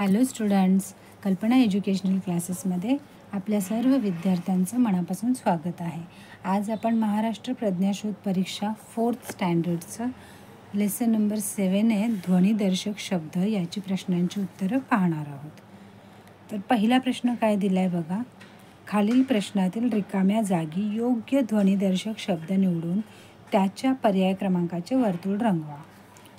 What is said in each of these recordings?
Hello students, कल्पना educational क्लासेसमध्ये आपल्या सर्व विद्यार्थ्यांचं मनापासून स्वागत आहे. आज आपण महाराष्ट्र प्रज्ञाशोध परीक्षा 4th स्टँडर्डचं लेसन नंबर 7 आहे ध्वनिदर्शक शब्द याची प्रश्नांची उत्तरं पाहणार आहोत. तर पहिला प्रश्न काय दिला आहे बघा. खालील प्रश्नातील रिकाम्या जागी योग्य ध्वनिदर्शक शब्द निवडून त्याच्या पर्याय क्रमांकाचे वर्तुळ रंगवा.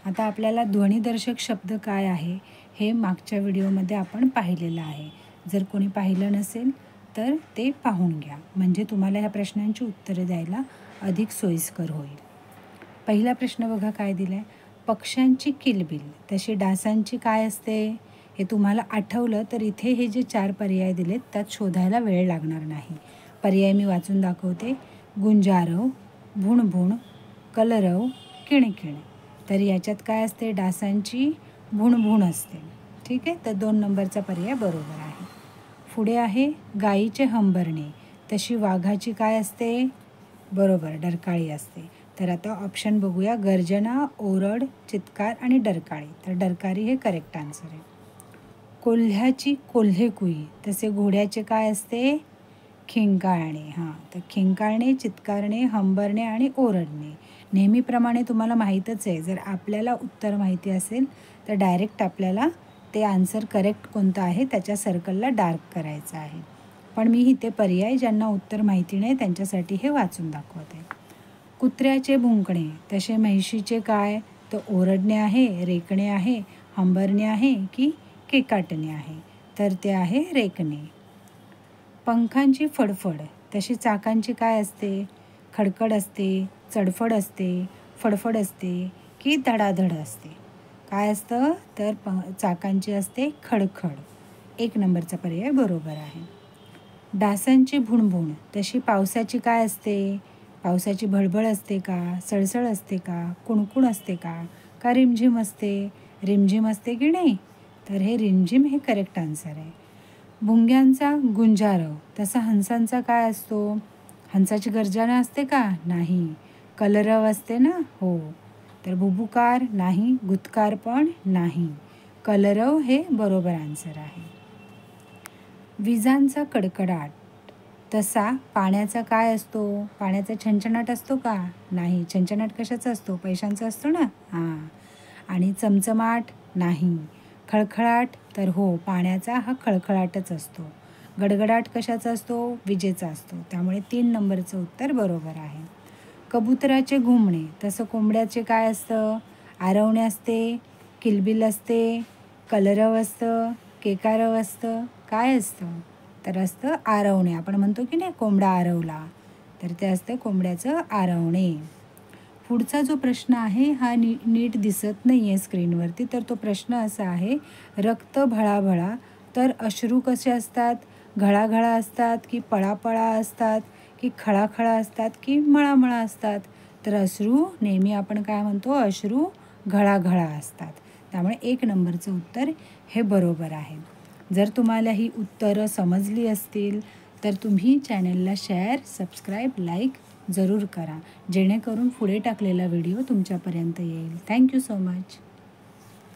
आता आपल्याला ध्वनिदर्शक शब्द काय आहे हे मागच्या व्हिडिओमध्ये आपण पाहिलेलं आहे. जर कोणी पाहिलं नसेल तर ते पाहून घ्या, म्हणजे तुम्हाला ह्या प्रश्नांची उत्तरे द्यायला अधिक सोयीस्कर होईल. पहिला प्रश्न बघा काय दिला आहे. पक्ष्यांची किलबिल तशी डासांची काय असते हे तुम्हाला आठवलं तर इथे हे जे 4 पर्याय दिलेत त्यात शोधायला वेळ लागणार नाही. पर्याय मी वाचून दाखवते. गुंजारव, भुणभुण, कलरव, किणकिण. तर याच्यात काय असते, डासांची भुणभुण असते. ठीक आहे, तर 2 नंबरचा पर्याय बरोबर आहे. पुढे आहे गाईचे हंबरणे तशी वाघाची काय असते, बरोबर डरकाळी असते. तर आता ऑप्शन बघूया. गर्जना, ओरड, चित्कार आणि डरकाळी. तर डरकाळी हे करेक्ट आन्सर आहे. कोल्ह्याची कोल्हेकुई तसे घोड्याचे काय असते, खिंकाळणे. तर खिंकाळणे, चित्कारणे, हंबरणे आणि ओरडणे. नेहमीप्रमाणे तुम्हाला माहीतच आहे, जर आपल्याला उत्तर माहिती असेल तर डायरेक्ट आपल्याला ते आन्सर करेक्ट कोणतं आहे त्याच्या सर्कलला डार्क करायचं आहे. पण मी इथे पर्याय ज्यांना उत्तर माहिती नाही त्यांच्यासाठी हे वाचून दाखवते. कुत्र्याचे भुंकणे तसे म्हैशीचे काय, तर ओरडणे आहे, रेकणे आहे, हंबरणे आहे की केकाटणे आहे. तर ते आहे रेकणे. पंखांची फडफड तशी चाकांची काय असते, खडखड असते, चडफड असते, फडफड असते की धडाधड असते. काय असतं, तर चाकांची असते खडखड. 1 नंबरचा पर्याय बरोबर आहे. डासांची भुणभुण तशी पावसाची काय असते, पावसाची भळभळ असते का, सळसळ असते का, कुणकुण असते का रिमझिम असते. रिमझिम असते की नाही, तर हे रिमझिम हे करेक्ट आन्सर आहे. भुंग्यांचा गुंजारव तसा हंसांचा काय असतो, हंसाची गर्जना असते का, नाही. कलरव असते ना, हो. तर बुबुकार नाही, गुदकार पण नाही. कलरव हे बरोबर आन्सर आहे. विजांचा कडकडाट तसा पाण्याचा काय असतो, पाण्याचा छंछनाट असतो का, नाही. छंछनाट कशाचा असतो, पैशांचा असतो ना. आणि चमचमाट नाही. खळखळाट तर हो, पाण्याचा हा खळखळाटच असतो. गडगडाट कशाचा असतो, विजेचा असतो. त्यामुळे 3 नंबरचं उत्तर बरोबर आहे. कबुतराचे घुमणे तसं कोंबड्याचे काय असतं, आरवणे असते, किलबिल असते, कलरव असतं, केकारव असतं, काय असतं, तर असतं आरवणे. आपण म्हणतो की नाही कोंबडा आरवला, तर ते असतं कोंबड्याचं आरवणे. पुढचा जो प्रश्न आहे हा नीट दिसत नाही आहे स्क्रीनवरती. तर तो प्रश्न असा आहे. रक्त भळाभळा तर अश्रू कसे असतात, घळाघळा असतात की पळापळा असतात की खळाखळा असतात की मळामळा असतात. तर अश्रू नेहमी आपण काय म्हणतो, अश्रू घळाघळा असतात. त्यामुळे 1 नंबरचं उत्तर हे बरोबर आहे. जर तुम्हाला ही उत्तरं समजली असतील तर तुम्ही चॅनलला शेअर, सबस्क्राईब, लाईक जरूर करा, जेणेकरून पुढे टाकलेला व्हिडिओ तुमच्यापर्यंत येईल. Thank you so much.